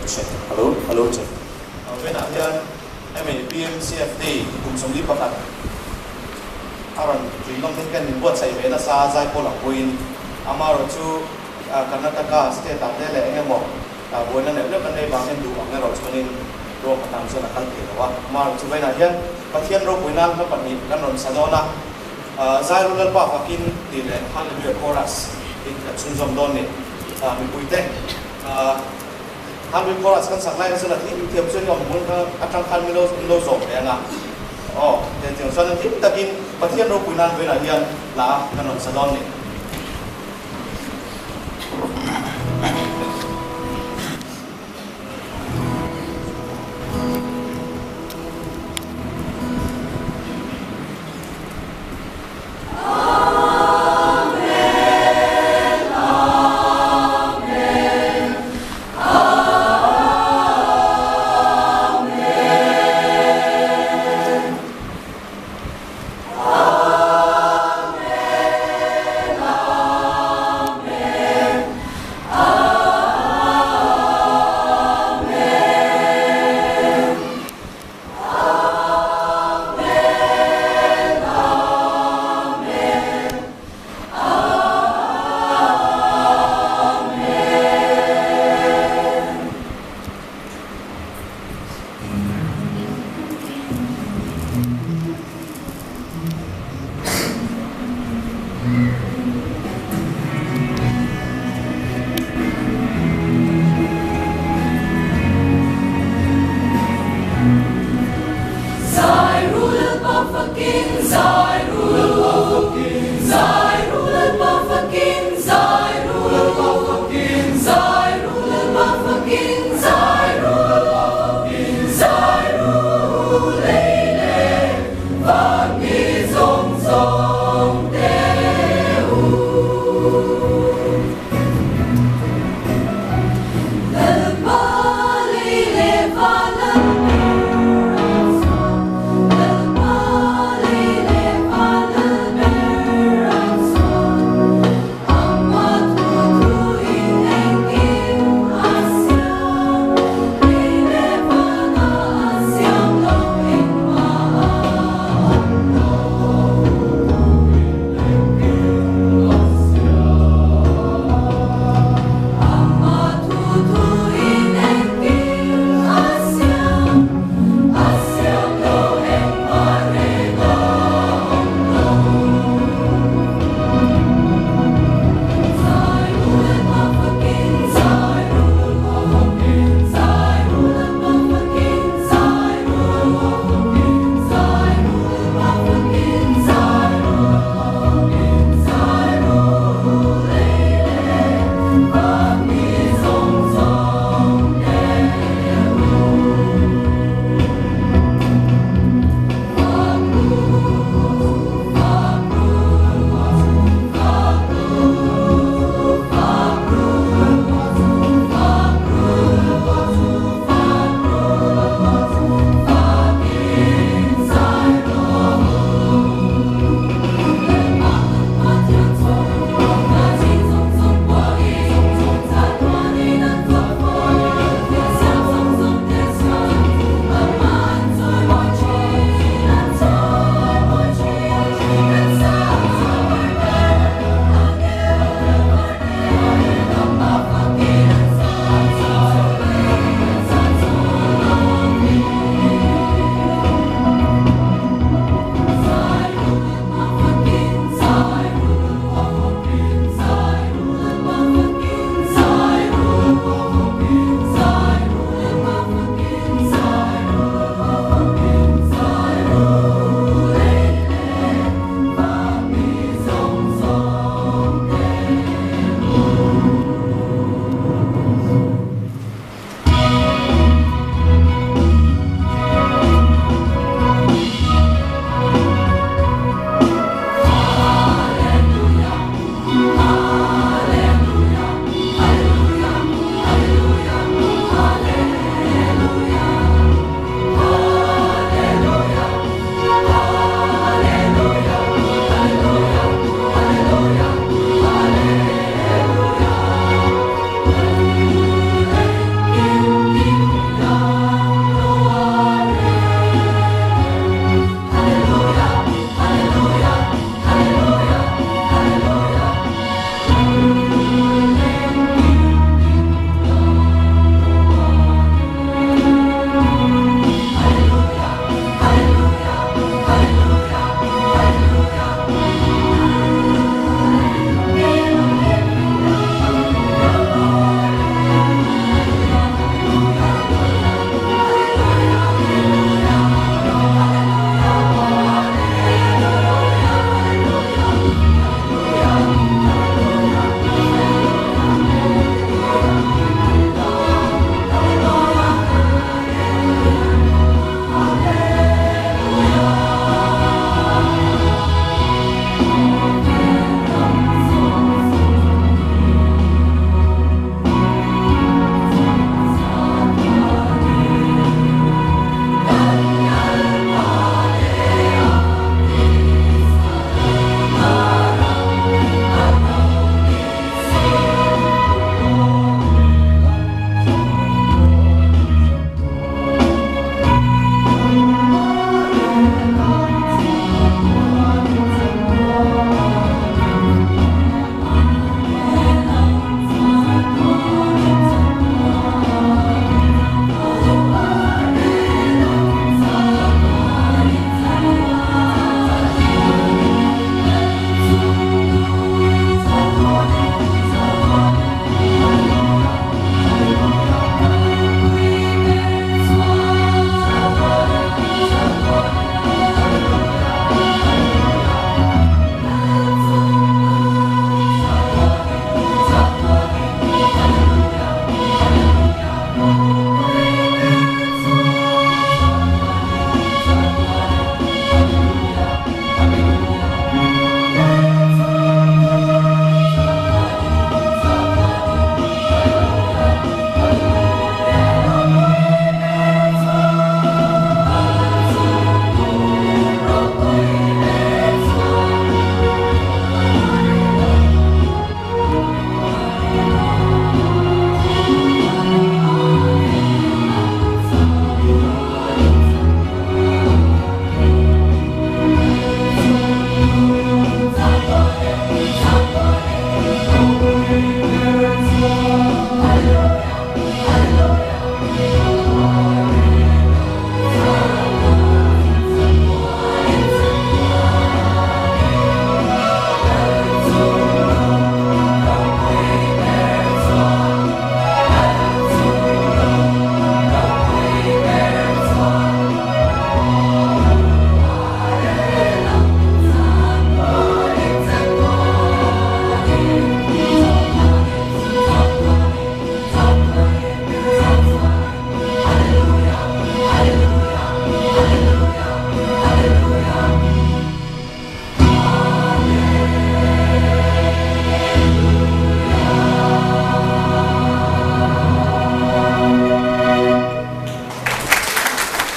check. Hello check. When I mean BMCFD cùng sống đi bắt đặt. Aron tùy lòng thiên can buat say về na sa zai po lang buin. Amaro chu Karnataka state ang nila ang mo. Buwan na nila kan ay bangin du ang naro chu nin do patang sa nakal kinawa. Amaro chu bay na yan. Patian ro buinan na panit kanon sa nona. Zai rural pa fakin dire hallelujah chorus. It sunzom don ni. Mi puite. Hallelujah chorus kan sanglai na sila tin tiap sun yom mun ka atang kan milo zom ya nga. Oh, dan tiang sun tin takin patian ro buinan bay na yan la kanon sa don ni.